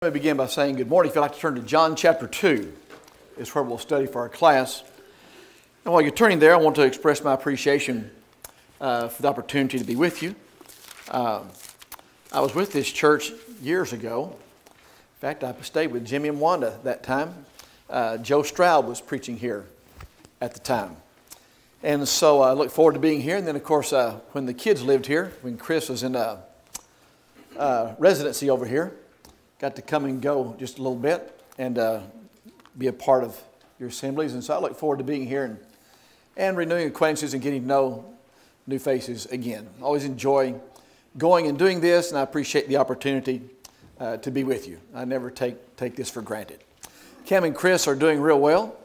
Let me begin by saying good morning. If you'd like to turn to John chapter 2, is where we'll study for our class. And while you're turning there, I want to express my appreciation for the opportunity to be with you. I was with this church years ago. In fact, I stayed with Jimmy and Wanda that time. Joe Stroud was preaching here at the time. And so I look forward to being here. And then, of course, when the kids lived here, when Chris was in residency over here, got to come and go just a little bit and be a part of your assemblies. And so I look forward to being here and renewing acquaintances and getting to know new faces again. I always enjoy going and doing this, and I appreciate the opportunity to be with you. I never take this for granted. Cam and Chris are doing real well.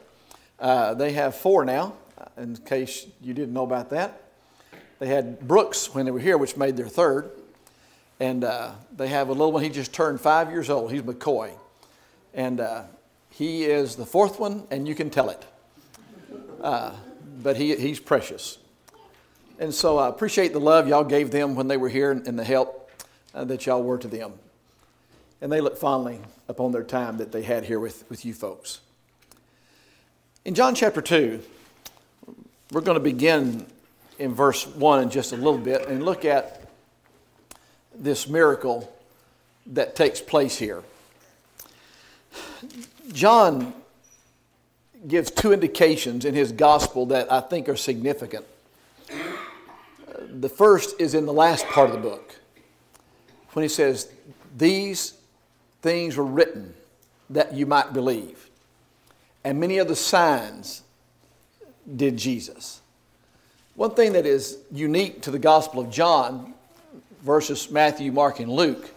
They have 4 now, in case you didn't know about that. They had Brooks when they were here, which made their 3rd. And they have a little one. He just turned 5 years old. He's McCoy. And he is the 4th one, and you can tell it. But he's precious. And so I appreciate the love y'all gave them when they were here and the help that y'all were to them. And they look fondly upon their time that they had here with you folks. In John chapter 2, we're going to begin in verse 1 in just a little bit and look at this miracle that takes place here. John gives 2 indications in his gospel that I think are significant. The first is in the last part of the book, when he says, "These things were written that you might believe, and many other signs did Jesus." One thing that is unique to the Gospel of John versus Matthew, Mark, and Luke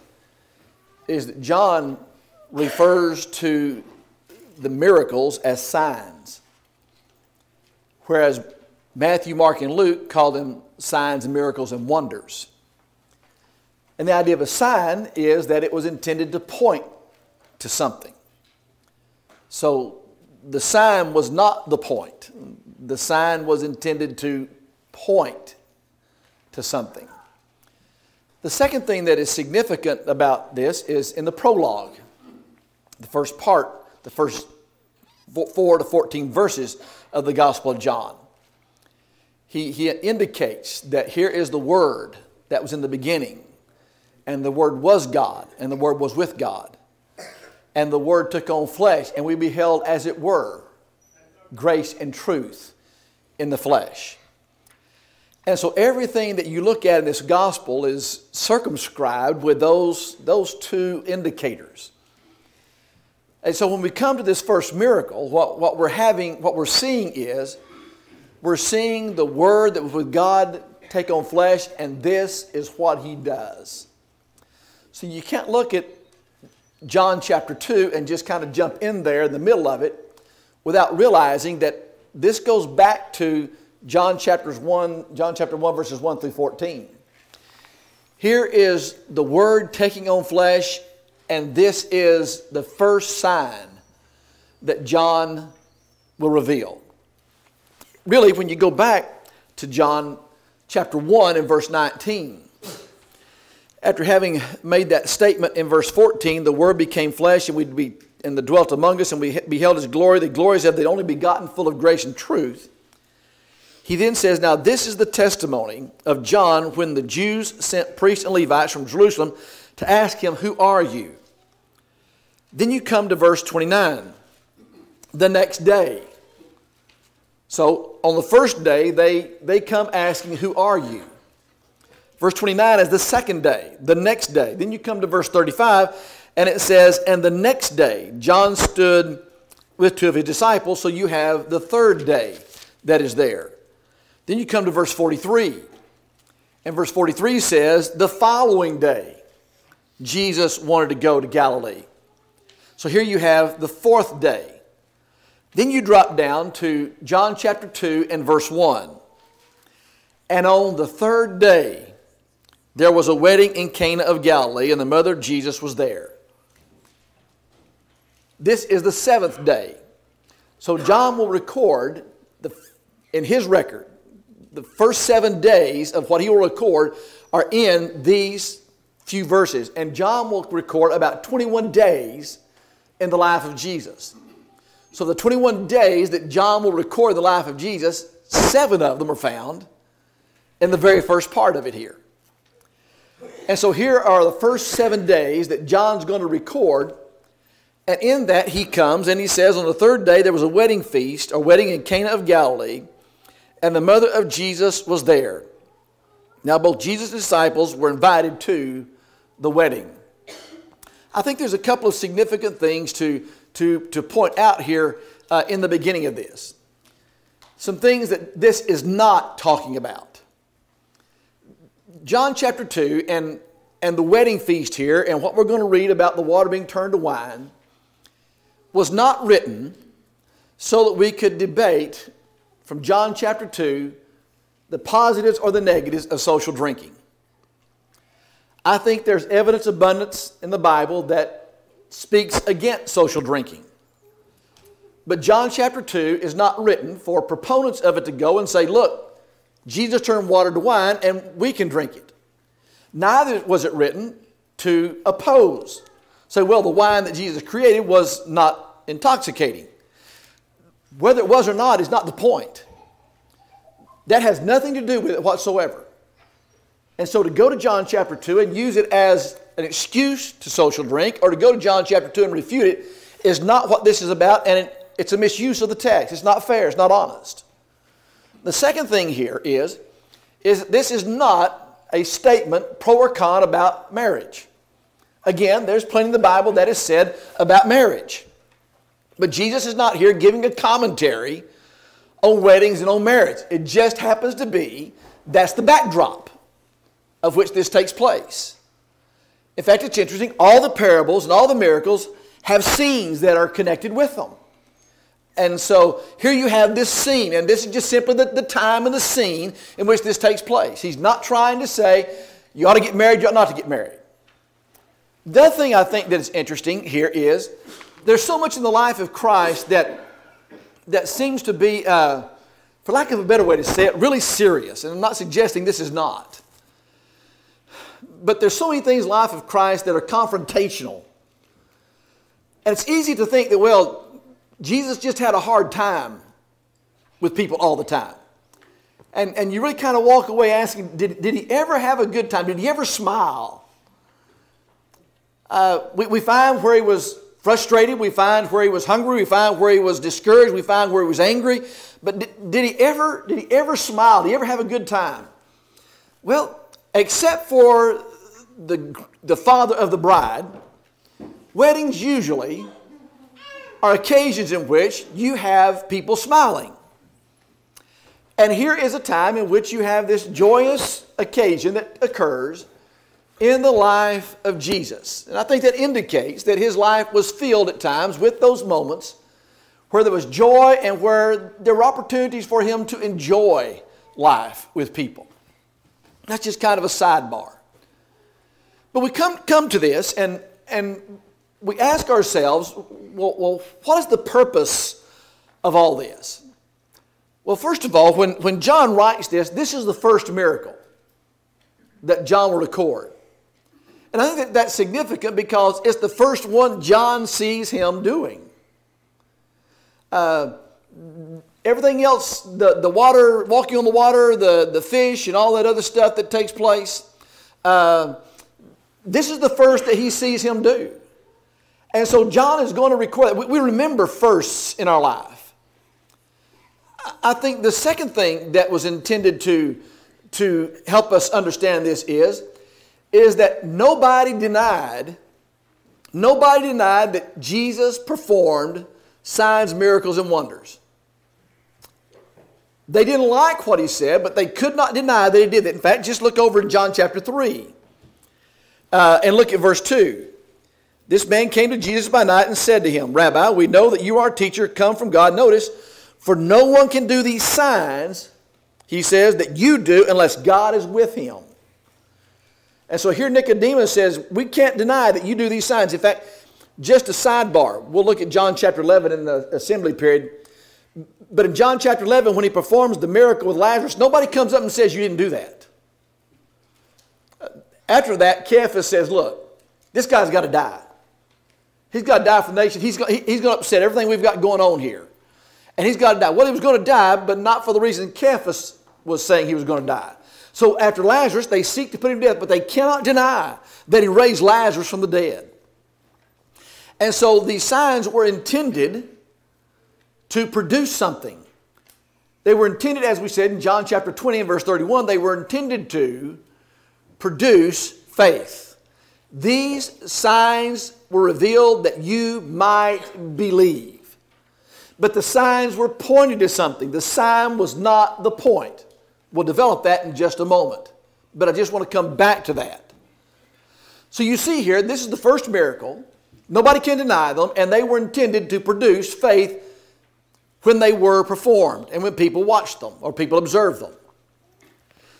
is that John refers to the miracles as signs, whereas Matthew, Mark, and Luke call them signs and miracles and wonders. And the idea of a sign is that it was intended to point to something. So the sign was not the point. The sign was intended to point to something. The second thing that is significant about this is in the prologue, the first part, the first 4 to 14 verses of the Gospel of John. He indicates that here is the Word that was in the beginning, and the Word was God, and the Word was with God. And the Word took on flesh, and we beheld, as it were, grace and truth in the flesh. And so everything that you look at in this gospel is circumscribed with those 2 indicators. And so when we come to this first miracle, what we're seeing is, we're seeing the Word that was with God take on flesh, and this is what He does. So you can't look at John chapter 2 and just kind of jump in there in the middle of it without realizing that this goes back to John chapter 1 verses 1 through 14. Here is the Word taking on flesh, and this is the first sign that John will reveal. Really, when you go back to John chapter 1 and verse 19, after having made that statement in verse 14, the Word became flesh and dwelt among us, and we beheld His glory, the glories of the only begotten, full of grace and truth. He then says, "Now this is the testimony of John when the Jews sent priests and Levites from Jerusalem to ask him, 'Who are you?'" Then you come to verse 29, the next day. So on the first day, they come asking, "Who are you?" Verse 29 is the second day, the next day. Then you come to verse 35, and it says, "And the next day John stood with 2 of his disciples," so you have the 3rd day that is there. Then you come to verse 43. And verse 43 says, "The following day, Jesus wanted to go to Galilee." So here you have the 4th day. Then you drop down to John chapter 2 and verse 1. "And on the 3rd day, there was a wedding in Cana of Galilee, and the mother of Jesus was there." This is the 7th day. So John will record in his record, the first 7 days of what he will record are in these few verses, and John will record about 21 days in the life of Jesus. So the 21 days that John will record the life of Jesus, 7 of them are found in the very first part of it here. And so here are the first 7 days that John's going to record. And in that he comes and he says, on the 3rd day there was a wedding feast, or wedding in Cana of Galilee, and the mother of Jesus was there. Now both Jesus' disciples were invited to the wedding. I think there's a couple of significant things to point out here in the beginning of this. Some things that this is not talking about. John chapter 2 and the wedding feast here, and what we're going to read about the water being turned to wine, was not written so that we could debate from John chapter 2 the positives or the negatives of social drinking. I think there's evidence abundance in the Bible that speaks against social drinking. But John chapter 2 is not written for proponents of it to go and say, look, Jesus turned water to wine and we can drink it. Neither was it written to oppose. Say, well, the wine that Jesus created was not intoxicating. Whether it was or not is not the point. That has nothing to do with it whatsoever. And so to go to John chapter 2 and use it as an excuse to social drink, or to go to John chapter 2 and refute it, is not what this is about, and it's a misuse of the text. It's not fair. It's not honest. The second thing here is this is not a statement pro or con about marriage. Again, there's plenty in the Bible that is said about marriage. But Jesus is not here giving a commentary on weddings and on marriage. It just happens to be that's the backdrop of which this takes place. In fact, it's interesting. All the parables and all the miracles have scenes that are connected with them. And so here you have this scene, and this is just simply the time and the scene in which this takes place. He's not trying to say you ought to get married, you ought not to get married. The other thing I think that is interesting here is there's so much in the life of Christ that seems to be, for lack of a better way to say it, really serious. And I'm not suggesting this is not. But there's so many things in the life of Christ that are confrontational. And it's easy to think that, well, Jesus just had a hard time with people all the time. And you really kind of walk away asking, did he ever have a good time? Did he ever smile? We find where he was frustrated. We find where he was hungry. We find where he was discouraged. We find where he was angry. But did he ever smile? Did he ever have a good time? Well, except for the father of the bride, weddings usually are occasions in which you have people smiling. And here is a time in which you have this joyous occasion that occurs in the life of Jesus. And I think that indicates that his life was filled at times with those moments where there was joy and where there were opportunities for him to enjoy life with people. That's just kind of a sidebar. But we come to this and we ask ourselves, well, what is the purpose of all this? Well, first of all, when John writes this is the first miracle that John will record. And I think that that's significant because it's the first one John sees him doing. Everything else, the water, walking on the water, the fish and all that other stuff that takes place, this is the first that he sees him do. And so John is going to record that. We remember firsts in our life. I think the second thing that was intended to help us understand this is that nobody denied that Jesus performed signs, miracles, and wonders. They didn't like what he said, but they could not deny that he did that. In fact, just look over in John chapter 3 and look at verse 2. This man came to Jesus by night and said to him, Rabbi, we know that you are a teacher come from God. Notice, for no one can do these signs, he says, that you do unless God is with him. And so here Nicodemus says, we can't deny that you do these signs. In fact, just a sidebar. We'll look at John chapter 11 in the assembly period. But in John chapter 11, when he performs the miracle with Lazarus, nobody comes up and says you didn't do that. After that, Caiaphas says, look, this guy's got to die. He's got to die for the nation. He's going to upset everything we've got going on here. And he's got to die. Well, he was going to die, but not for the reason Caiaphas was saying he was going to die. So after Lazarus, they seek to put him to death, but they cannot deny that he raised Lazarus from the dead. And so these signs were intended to produce something. They were intended, as we said in John chapter 20 and verse 31, they were intended to produce faith. These signs were revealed that you might believe. But the signs were pointing to something. The sign was not the point. We'll develop that in just a moment. But I just want to come back to that. So you see here, this is the first miracle. Nobody can deny them, and they were intended to produce faith when they were performed and when people watched them or people observed them.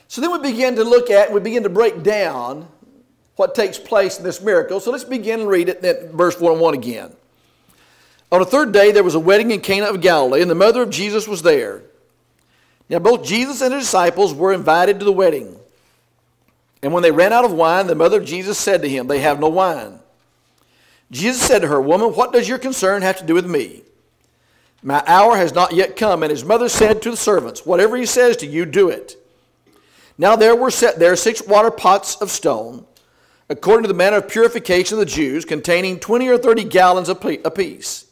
So then we begin to look at, we begin to break down what takes place in this miracle. So let's begin and read it at verse 1 again. On the third day there was a wedding in Cana of Galilee, and the mother of Jesus was there. Now both Jesus and his disciples were invited to the wedding. And when they ran out of wine, the mother of Jesus said to him, they have no wine. Jesus said to her, woman, what does your concern have to do with me? My hour has not yet come. And his mother said to the servants, whatever he says to you, do it. Now there were set there 6 water pots of stone, according to the manner of purification of the Jews, containing 20 or 30 gallons apiece.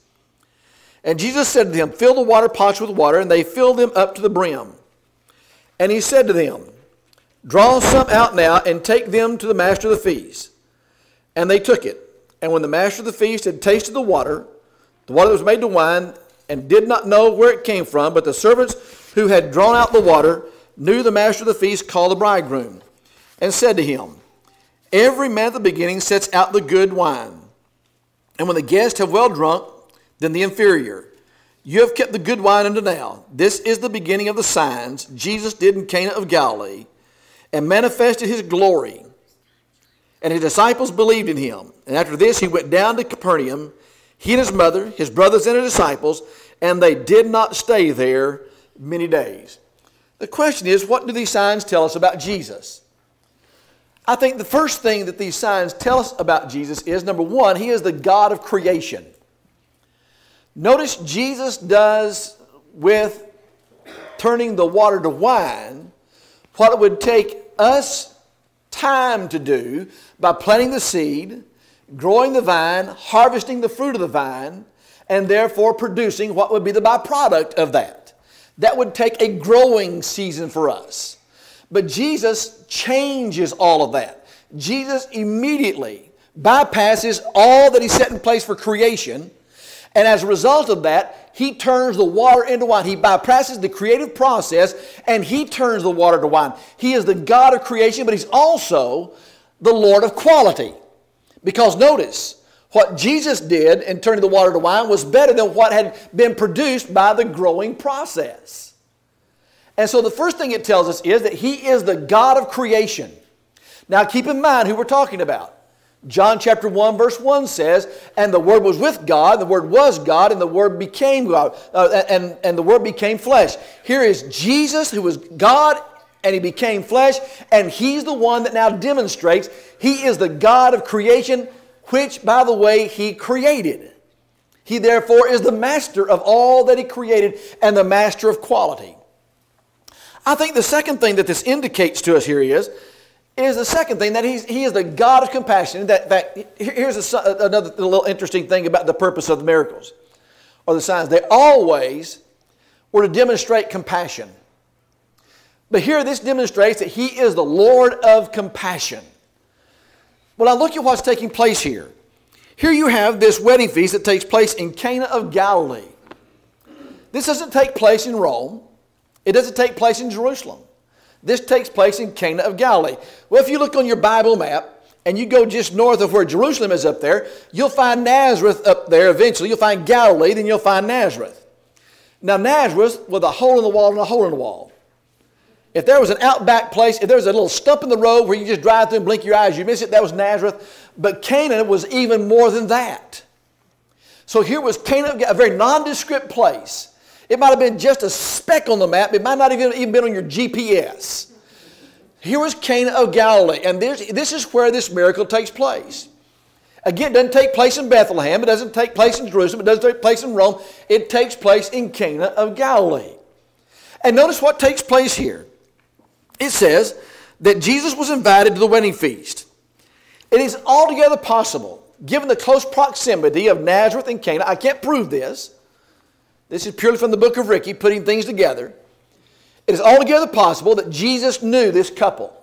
And Jesus said to them, fill the water pots with water, and they filled them up to the brim. And he said to them, draw some out now, and take them to the master of the feast. And they took it. And when the master of the feast had tasted the water that was made to wine, and did not know where it came from, but the servants who had drawn out the water knew the master of the feast called the bridegroom, and said to him, every man at the beginning sets out the good wine, and when the guests have well drunk, then the inferior. You have kept the good wine unto now. This is the beginning of the signs Jesus did in Cana of Galilee, and manifested his glory. And his disciples believed in him. And after this he went down to Capernaum, he and his mother, his brothers and his disciples, and they did not stay there many days. The question is, what do these signs tell us about Jesus? I think the first thing that these signs tell us about Jesus is, number one, he is the God of creation. Notice Jesus does with turning the water to wine what it would take us time to do by planting the seed, growing the vine, harvesting the fruit of the vine, and therefore producing what would be the byproduct of that. That would take a growing season for us. But Jesus changes all of that. Jesus immediately bypasses all that he set in place for creation, and as a result of that, he turns the water into wine. He bypasses the creative process, and he turns the water to wine. He is the God of creation, but he's also the Lord of quality. Because notice, what Jesus did in turning the water to wine was better than what had been produced by the growing process. And so the first thing it tells us is that he is the God of creation. Now keep in mind who we're talking about. John chapter 1 verse 1 says, and the Word was with God, the Word was God, and the Word became God, and the Word became flesh. Here is Jesus who was God, and he became flesh, and he's the one that now demonstrates he is the God of creation, which, by the way, he created. He therefore is the master of all that he created and the master of quality. I think the second thing that this indicates to us here is the second thing, that he is the God of compassion. In fact, here's another little interesting thing about the purpose of the miracles or the signs. They always were to demonstrate compassion. But here this demonstrates that he is the Lord of compassion. Well, now look at what's taking place here. Here you have this wedding feast that takes place in Cana of Galilee. This doesn't take place in Rome. It doesn't take place in Jerusalem. This takes place in Cana of Galilee. Well, if you look on your Bible map and you go just north of where Jerusalem is up there, you'll find Nazareth up there eventually. You'll find Galilee, then you'll find Nazareth. Now Nazareth with a hole in the wall and a hole in the wall. If there was an outback place, if there was a little stump in the road where you just drive through and blink your eyes, you miss it, that was Nazareth. But Cana was even more than that. So here was Cana, a very nondescript place. It might have been just a speck on the map. It might not even been on your GPS. Here was Cana of Galilee, and this is where this miracle takes place. Again, it doesn't take place in Bethlehem. It doesn't take place in Jerusalem. It doesn't take place in Rome. It takes place in Cana of Galilee. And notice what takes place here. It says that Jesus was invited to the wedding feast. It is altogether possible, given the close proximity of Nazareth and Cana. I can't prove this. This is purely from the book of Rickie, putting things together. It is altogether possible that Jesus knew this couple.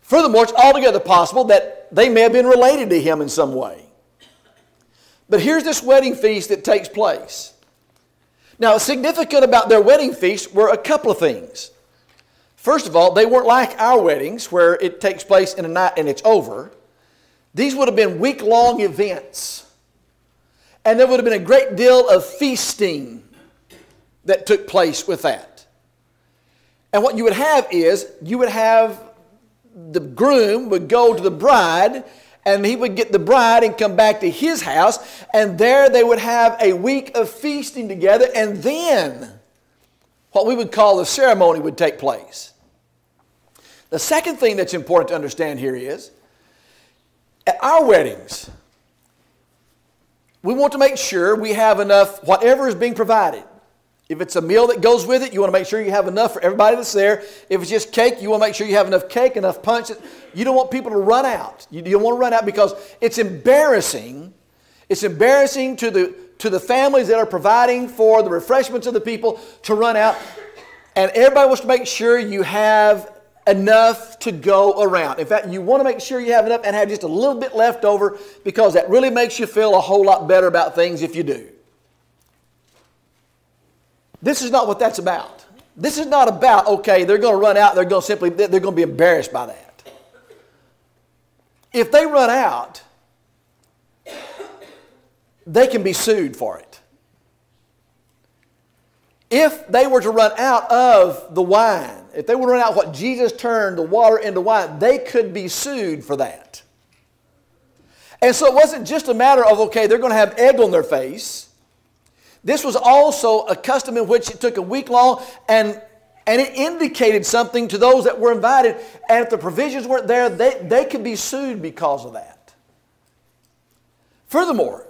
Furthermore, it's altogether possible that they may have been related to him in some way. But here's this wedding feast that takes place. Now, significant about their wedding feast were a couple of things. First of all, they weren't like our weddings where it takes place in a night and it's over. These would have been week-long events. And there would have been a great deal of feasting that took place with that. And what you would have is, you would have the groom would go to the bride, and he would get the bride and come back to his house, and there they would have a week of feasting together, and then what we would call the ceremony would take place. The second thing that's important to understand here is, at our weddings, we want to make sure we have enough, whatever is being provided. If it's a meal that goes with it, you want to make sure you have enough for everybody that's there. If it's just cake, you want to make sure you have enough cake, enough punch. You don't want people to run out. You don't want to run out because it's embarrassing. It's embarrassing to the families that are providing for the refreshments of the people to run out. And everybody wants to make sure you have enough to go around. In fact, you want to make sure you have enough and have just a little bit left over because that really makes you feel a whole lot better about things if you do. This is not what that's about. This is not about, okay, they're going to run out, they're going to be embarrassed by that. If they run out, they can be sued for it. If they were to run out of the wine, if they were to run out what Jesus turned the water into wine, they could be sued for that. And so it wasn't just a matter of, okay, they're going to have egg on their face. This was also a custom in which it took a week long, and it indicated something to those that were invited. And if the provisions weren't there, they could be sued because of that. Furthermore,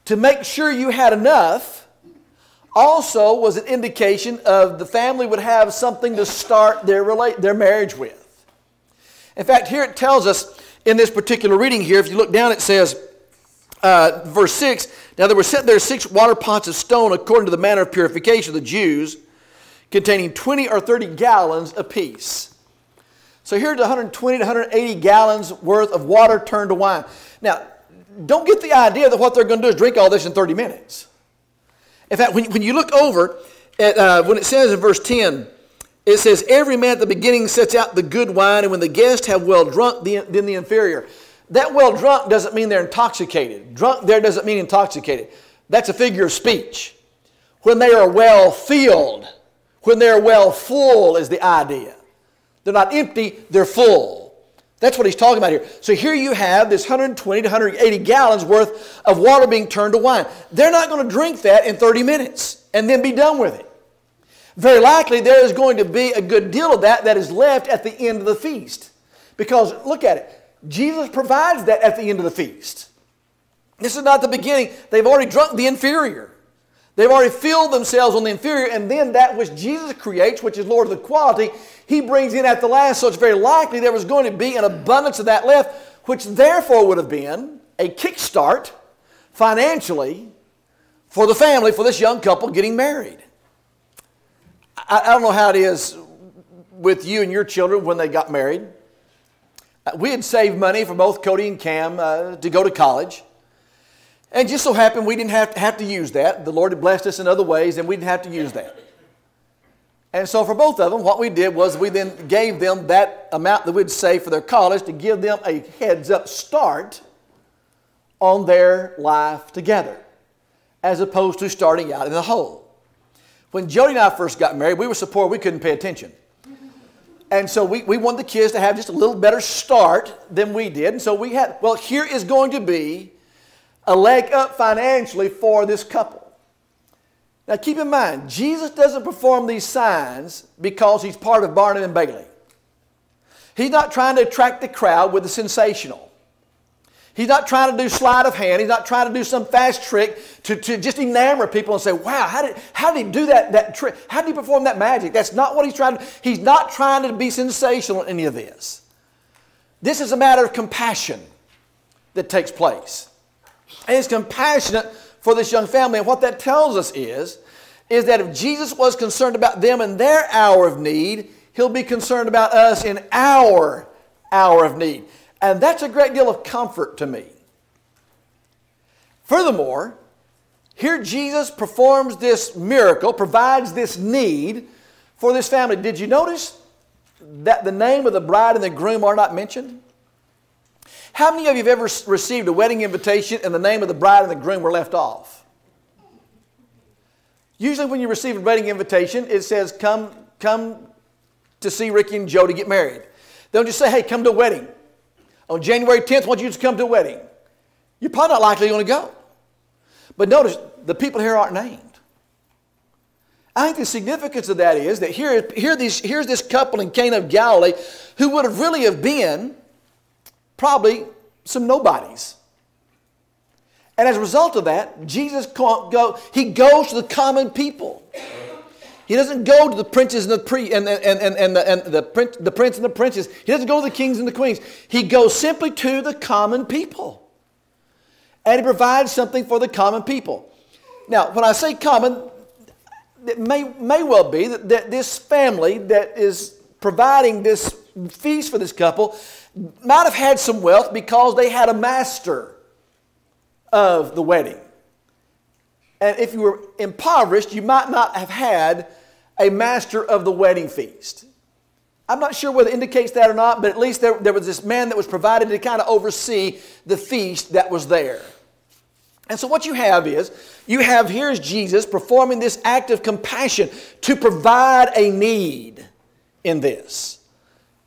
to make sure you had enough also was an indication of the family would have something to start their marriage with. In fact, here it tells us in this particular reading here, if you look down, it says, verse 6, now there were set there 6 water pots of stone according to the manner of purification of the Jews, containing 20 or 30 gallons apiece. So here's 120 to 180 gallons worth of water turned to wine. Now, don't get the idea that what they're going to do is drink all this in 30 minutes. In fact, when you look over at when it says in verse 10, it says, every man at the beginning sets out the good wine, and when the guests have well drunk, then the inferior. That well drunk doesn't mean they're intoxicated. Drunk there doesn't mean intoxicated. That's a figure of speech. When they are well filled, when they're well full is the idea. They're not empty, they're full. That's what he's talking about here. So here you have this 120 to 180 gallons worth of water being turned to wine. They're not going to drink that in 30 minutes and then be done with it. Very likely there is going to be a good deal of that is left at the end of the feast. Because look at it. Jesus provides that at the end of the feast. This is not the beginning. They've already drunk the inferior. They've already filled themselves on the inferior, and then that which Jesus creates, which is Lord of the quality, he brings in at the last. So it's very likely there was going to be an abundance of that left, which therefore would have been a kickstart financially for the family, for this young couple getting married. I don't know how it is with you and your children when they got married. We had saved money for both Cody and Cam to go to college. And just so happened we didn't have to use that. The Lord had blessed us in other ways, and we didn't have to use that. And so for both of them, what we did was we then gave them that amount that we'd save for their college to give them a heads-up start on their life together, as opposed to starting out in the hole. When Jody and I first got married, we were so poor we couldn't pay attention. And so we wanted the kids to have just a little better start than we did. And so we had, well, here is going to be a leg up financially for this couple. Now keep in mind, Jesus doesn't perform these signs because he's part of Barnum and Bailey. He's not trying to attract the crowd with the sensational. He's not trying to do sleight of hand. He's not trying to do some fast trick to just enamor people and say, wow, how did he do that trick? How did he perform that magic? That's not what he's trying to do. He's not trying to be sensational in any of this. This is a matter of compassion that takes place. And he's compassionate for this young family. And what that tells us is that if Jesus was concerned about them in their hour of need, he'll be concerned about us in our hour of need. And that's a great deal of comfort to me. Furthermore, here Jesus performs this miracle, provides this need for this family. Did you notice that the name of the bride and the groom are not mentioned? How many of you have ever received a wedding invitation and the name of the bride and the groom were left off? Usually when you receive a wedding invitation, it says, come to see Rickie and Joe to get married. They don't just say, hey, come to a wedding. On January 10th, I want you to come to a wedding. You're probably not likely going to go. But notice, the people here aren't named. I think the significance of that is that here's this couple in Cana of Galilee who would have really have been probably some nobodies. And as a result of that, Jesus he goes to the common people. He doesn't go to the princes and the prince and the princess. He doesn't go to the kings and the queens. He goes simply to the common people. And he provides something for the common people. Now, when I say common, it may well be that this family that is providing this feast for this couple might have had some wealth because they had a master of the wedding. And if you were impoverished, you might not have had a master of the wedding feast. I'm not sure whether it indicates that or not, but at least there was this man that was provided to kind of oversee the feast that was there. And so what you have is, here's Jesus performing this act of compassion to provide a need in this.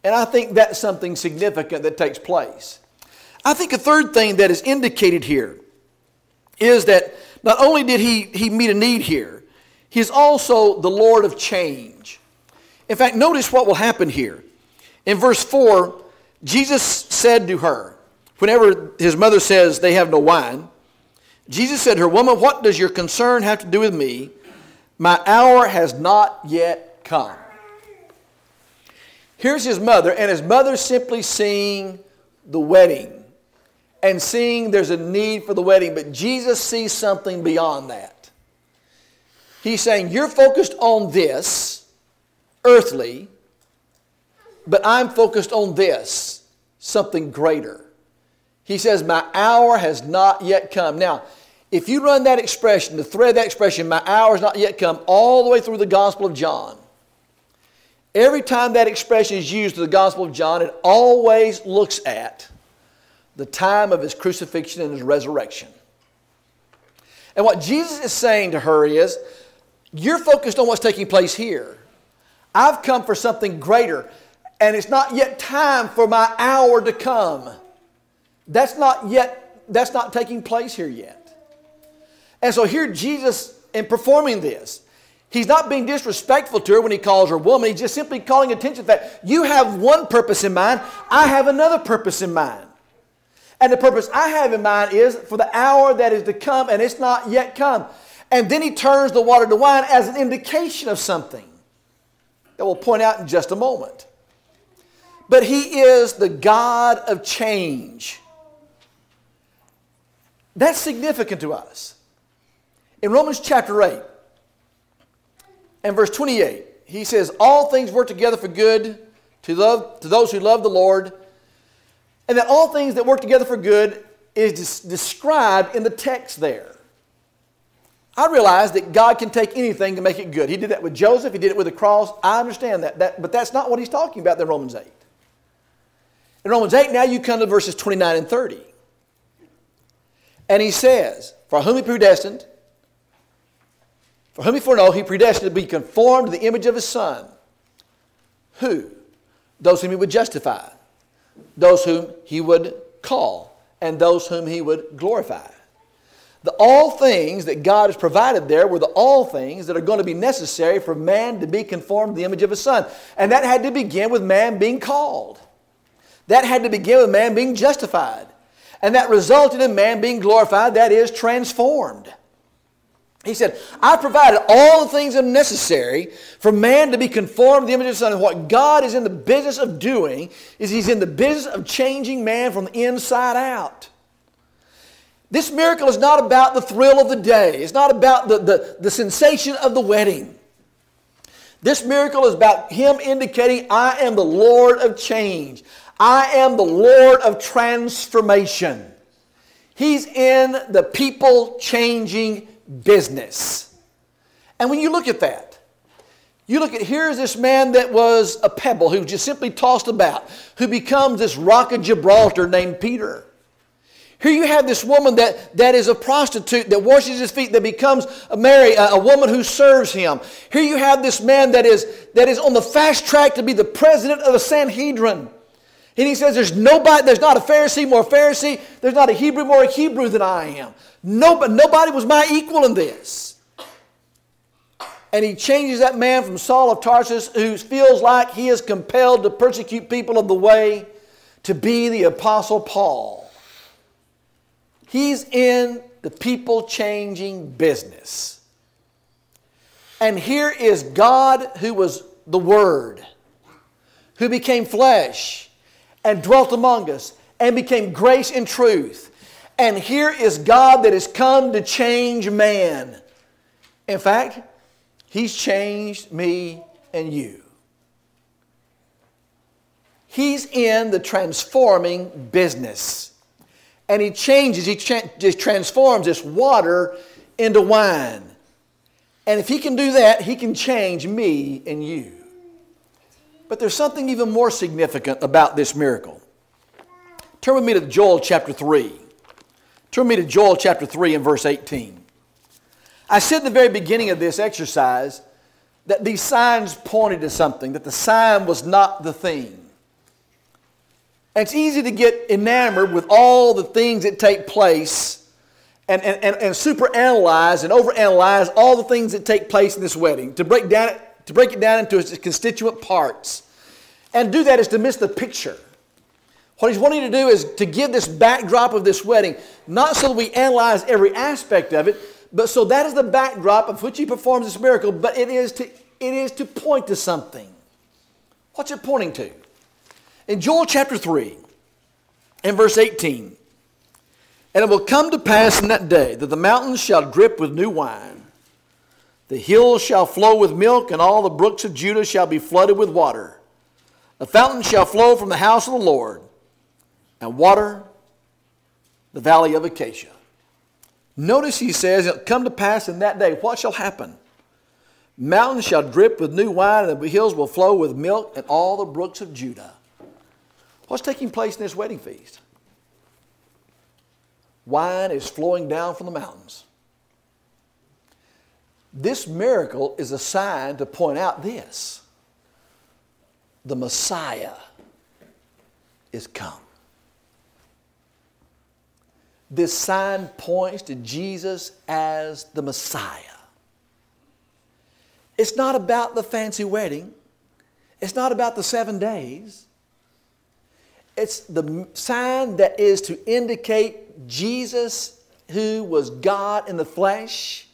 And I think that's something significant that takes place. I think a third thing that is indicated here is that not only did he meet a need here, he is also the Lord of change. In fact, notice what will happen here. In verse 4, Jesus said to her, whenever his mother says they have no wine, Jesus said to her, woman, what does your concern have to do with me? My hour has not yet come. Here's his mother, and his mother simply seeing the wedding and seeing there's a need for the wedding, but Jesus sees something beyond that. He's saying, you're focused on this, earthly, but I'm focused on this, something greater. He says, my hour has not yet come. Now, if you run that expression, the thread of that expression, my hour has not yet come, all the way through the Gospel of John, every time that expression is used in the Gospel of John, it always looks at the time of his crucifixion and his resurrection. And what Jesus is saying to her is, you're focused on what's taking place here. I've come for something greater, and it's not yet time for my hour to come. That's not taking place here yet. And so here Jesus, in performing this, he's not being disrespectful to her when he calls her woman. He's just simply calling attention to that. You have one purpose in mind. I have another purpose in mind. And the purpose I have in mind is for the hour that is to come, and it's not yet come. And then he turns the water to wine as an indication of something that we'll point out in just a moment. But he is the God of change. That's significant to us. In Romans chapter 8 and verse 28, he says, all things work together for good to those who love the Lord. And that all things that work together for good is described in the text there. I realize that God can take anything to make it good. He did that with Joseph. He did it with the cross. I understand that. But that's not what he's talking about in Romans 8. In Romans 8, now you come to verses 29 and 30. And he says, for whom he predestined, for whom he foreknow, he predestined to be conformed to the image of his Son. Who? Those whom he would justify, those whom he would call, and those whom he would glorify. The all things that God has provided there were the all things that are going to be necessary for man to be conformed to the image of his Son. And that had to begin with man being called. That had to begin with man being justified. And that resulted in man being glorified, that is, transformed. He said, I provided all the things that are necessary for man to be conformed to the image of the Son. And what God is in the business of doing is He's in the business of changing man from the inside out. This miracle is not about the thrill of the day. It's not about the sensation of the wedding. This miracle is about Him indicating, I am the Lord of change. I am the Lord of transformation. He's in the people-changing business. And when you look at that, you look at, here's this man that was a pebble who just simply tossed about, who becomes this rock of Gibraltar named Peter. Here you have this woman that is a prostitute, that washes his feet, that becomes a woman who serves him. Here you have this man that is on the fast track to be the president of the Sanhedrin. And he says, there's not a Pharisee more Pharisee, there's not a Hebrew more a Hebrew than I am. Nobody was my equal in this. And he changes that man from Saul of Tarsus, who feels like he is compelled to persecute people of the way, to be the Apostle Paul. He's in the people-changing business. And here is God, who was the Word, who became flesh and dwelt among us and became grace and truth. And here is God that has come to change man. In fact, He's changed me and you. He's in the transforming business. And He changes, He just transforms this water into wine. And if He can do that, He can change me and you. But there's something even more significant about this miracle. Turn with me to Joel chapter 3. Turn with me to Joel chapter 3 and verse 18. I said at the very beginning of this exercise that these signs pointed to something, that the sign was not the thing. And it's easy to get enamored with all the things that take place and superanalyze and overanalyze all the things that take place in this wedding, to break it down into its constituent parts. And do that is to miss the picture. What He's wanting to do is to give this backdrop of this wedding, not so that we analyze every aspect of it, but so that is the backdrop of which He performs this miracle, but it is to point to something. What's it pointing to? In Joel chapter 3, in verse 18, and it will come to pass in that day that the mountains shall drip with new wine, the hills shall flow with milk, and all the brooks of Judah shall be flooded with water. A fountain shall flow from the house of the Lord, and water the valley of Acacia. Notice He says, it'll come to pass in that day. What shall happen? Mountains shall drip with new wine, and the hills will flow with milk, and all the brooks of Judah. What's taking place in this wedding feast? Wine is flowing down from the mountains. This miracle is a sign to point out this. The Messiah is come. This sign points to Jesus as the Messiah. It's not about the fancy wedding. It's not about the 7 days. It's the sign that is to indicate Jesus, who was God in the flesh,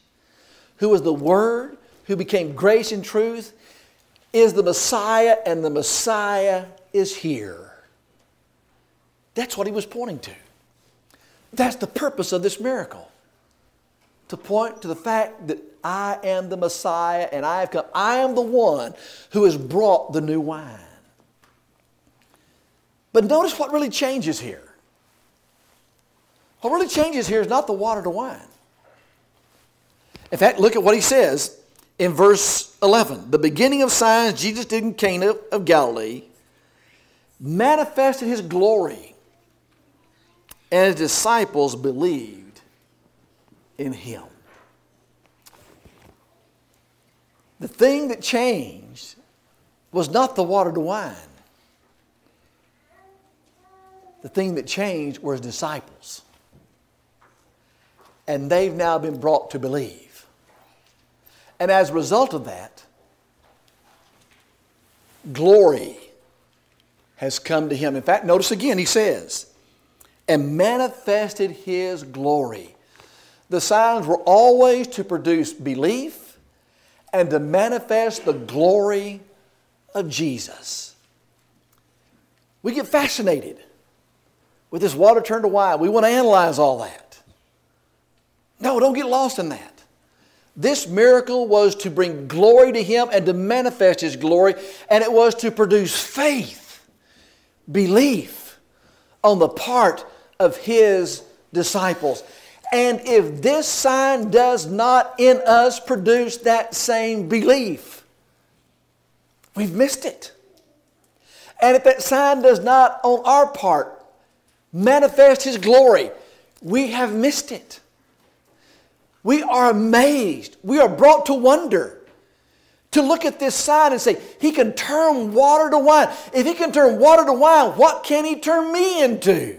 who was the Word, who became grace and truth, is the Messiah, and the Messiah is here. That's what He was pointing to. That's the purpose of this miracle. To point to the fact that I am the Messiah and I have come. I am the one who has brought the new wine. But notice what really changes here. What really changes here is not the water to wine. In fact, look at what He says in verse 11. The beginning of signs Jesus did in Cana of Galilee manifested His glory, and His disciples believed in Him. The thing that changed was not the water to wine. The thing that changed were His disciples. And they've now been brought to believe. And as a result of that, glory has come to him. In fact, notice again, he says, and manifested his glory. The signs were always to produce belief and to manifest the glory of Jesus. We get fascinated with this water turned to wine. We want to analyze all that. No, don't get lost in that. This miracle was to bring glory to him and to manifest his glory, and it was to produce faith, belief on the part of his disciples. And if this sign does not in us produce that same belief, we've missed it. And if that sign does not on our part manifest his glory, we have missed it. We are amazed. We are brought to wonder to look at this sign and say, he can turn water to wine. If he can turn water to wine, what can he turn me into?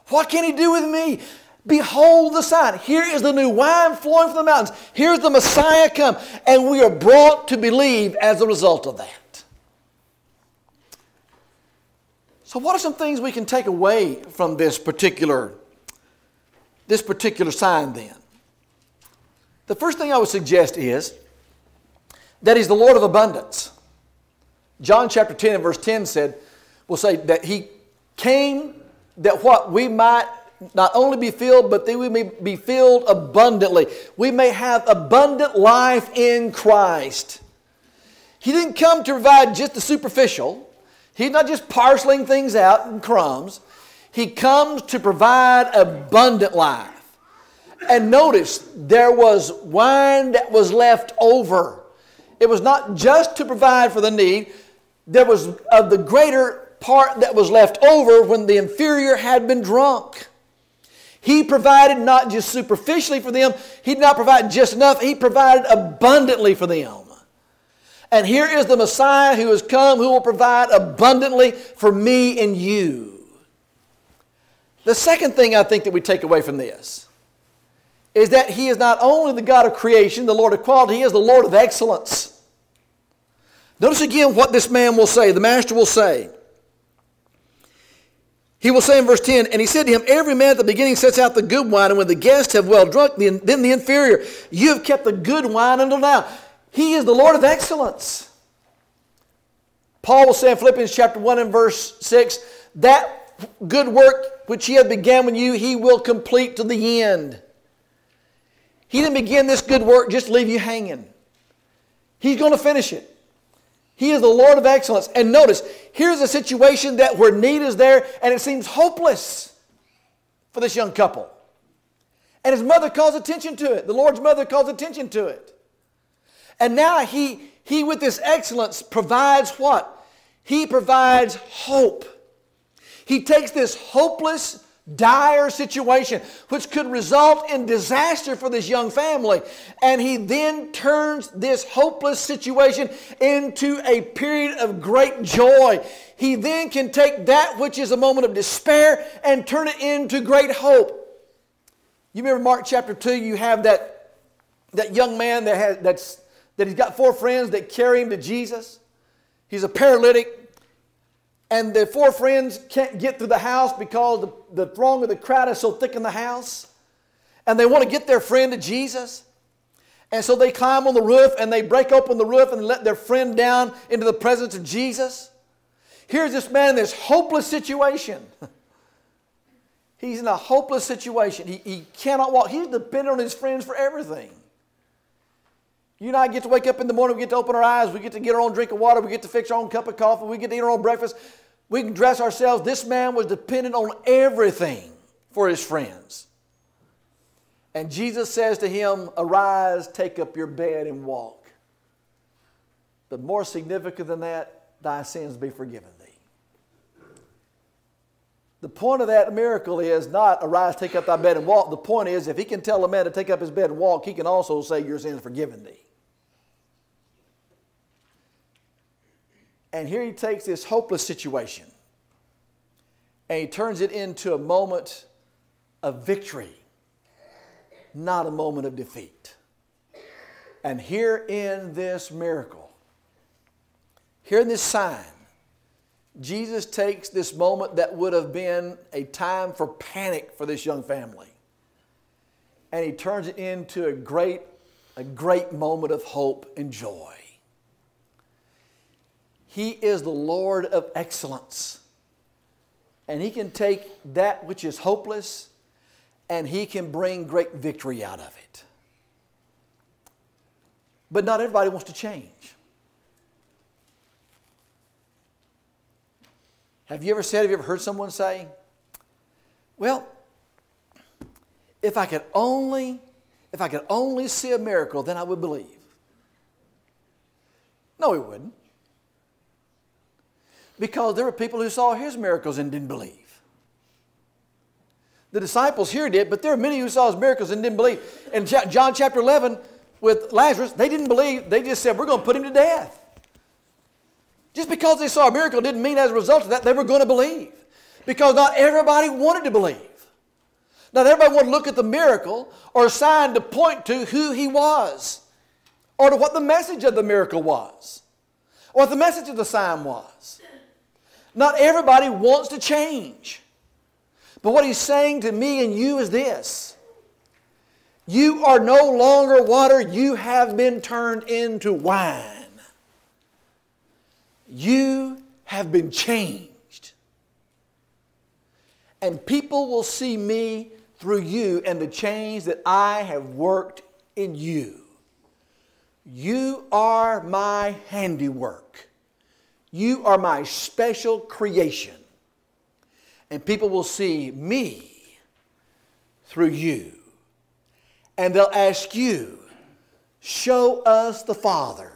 What can he do with me? Behold the sign. Here is the new wine flowing from the mountains. Here's the Messiah come. And we are brought to believe as a result of that. So what are some things we can take away from this particular sign then? The first thing I would suggest is that he's the Lord of abundance. John chapter 10 and verse 10 will say that he came that what we might not only be filled, but that we may be filled abundantly. We may have abundant life in Christ. He didn't come to provide just the superficial. He's not just parceling things out in crumbs. He comes to provide abundant life. And notice, there was wine that was left over. It was not just to provide for the need. There was of the greater part that was left over when the inferior had been drunk. He provided not just superficially for them. He did not provide just enough. He provided abundantly for them. And here is the Messiah who has come, who will provide abundantly for me and you. The second thing I think that we take away from this is that he is not only the God of creation, the Lord of quality, he is the Lord of excellence. Notice again what this man will say, the master will say. He will say in verse 10, and he said to him, every man at the beginning sets out the good wine, and when the guests have well drunk, then the inferior. You have kept the good wine until now. He is the Lord of excellence. Paul will say in Philippians chapter 1 and verse 6, that good work which he hath began with you, he will complete to the end. He didn't begin this good work just to leave you hanging. He's going to finish it. He is the Lord of excellence. And notice, here's a situation that where need is there and it seems hopeless for this young couple. And his mother calls attention to it. The Lord's mother calls attention to it. And now he with this excellence provides what? He provides hope. He takes this hopeless, dire situation, which could result in disaster for this young family, and he then turns this hopeless situation into a period of great joy. He then can take that which is a moment of despair and turn it into great hope. You remember Mark chapter 2, you have that young man that he's got 4 friends that carry him to Jesus. He's a paralytic. And the 4 friends can't get through the house because the throng of the crowd is so thick in the house. And they want to get their friend to Jesus. And so they climb on the roof and they break open the roof and let their friend down into the presence of Jesus. Here's this man in this hopeless situation. He's in a hopeless situation. He cannot walk. He's dependent on his friends for everything. You and I get to wake up in the morning, we get to open our eyes, we get to get our own drink of water, we get to fix our own cup of coffee, we get to eat our own breakfast. We can dress ourselves. This man was dependent on everything for his friends. And Jesus says to him, arise, take up your bed and walk. But more significant than that, thy sins be forgiven thee. The point of that miracle is not arise, take up thy bed and walk. The point is, if he can tell a man to take up his bed and walk, he can also say your sins are forgiven thee. And here he takes this hopeless situation and he turns it into a moment of victory, not a moment of defeat. And here in this miracle, here in this sign, Jesus takes this moment that would have been a time for panic for this young family, and He turns it into a great moment of hope and joy. He is the Lord of excellence, and He can take that which is hopeless and He can bring great victory out of it. But not everybody wants to change. Have you ever heard someone say, well, if I could only see a miracle, then I would believe. No, he wouldn't. Because there were people who saw His miracles and didn't believe. The disciples here did, but there are many who saw His miracles and didn't believe. In John chapter 11 with Lazarus, they didn't believe. They just said, we're going to put him to death. Just because they saw a miracle didn't mean as a result of that they were going to believe. Because not everybody wanted to believe. Not everybody wanted to look at the miracle or sign to point to who He was, or to what the message of the miracle was, or what the message of the sign was. Not everybody wants to change. But what He's saying to me and you is this: you are no longer water, you have been turned into wine. You have been changed. And people will see me through you and the change that I have worked in you. You are my handiwork. You are my special creation. And people will see me through you. And they'll ask you, show us the Father.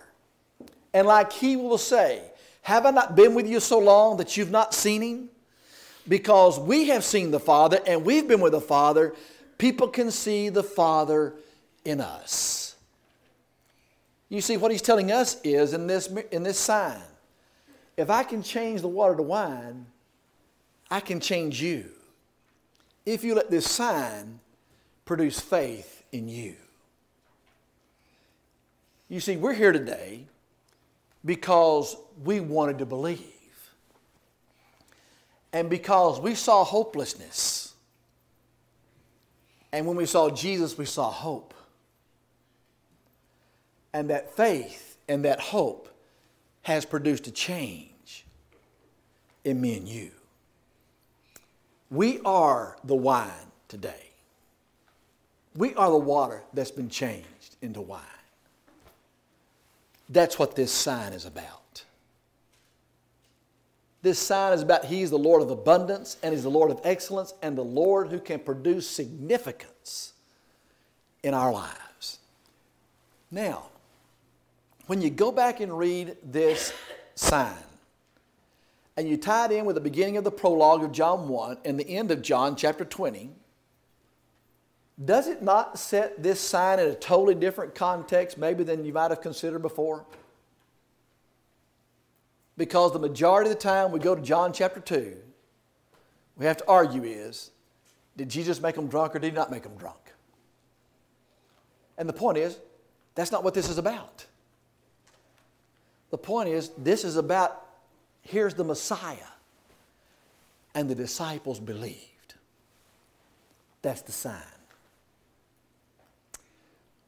And like He will say, have I not been with you so long that you've not seen Him? Because we have seen the Father and we've been with the Father, people can see the Father in us. You see, what He's telling us is in this sign, if I can change the water to wine, I can change you. If you let this sign produce faith in you. You see, we're here today because we wanted to believe. And because we saw hopelessness. And when we saw Jesus, we saw hope. And that faith and that hope has produced a change in me and you. We are the wine today. We are the water that's been changed into wine. That's what this sign is about. This sign is about He's the Lord of abundance, and He's the Lord of excellence, and the Lord who can produce significance in our lives. Now, when you go back and read this sign, and you tie it in with the beginning of the prologue of John 1 and the end of John chapter 20, does it not set this sign in a totally different context maybe than you might have considered before? Because the majority of the time we go to John chapter 2, we have to argue is, did Jesus make them drunk or did He not make them drunk? And the point is, that's not what this is about. The point is, this is about, here's the Messiah. And the disciples believed. That's the sign.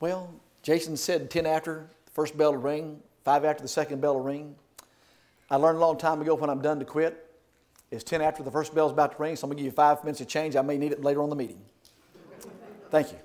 Well, Jason said 10 after the first bell to ring, 5 after the second bell to ring. I learned a long time ago when I'm done to quit. It's 10 after the first bell is about to ring, so I'm going to give you 5 minutes of change. I may need it later on in the meeting. Thank you.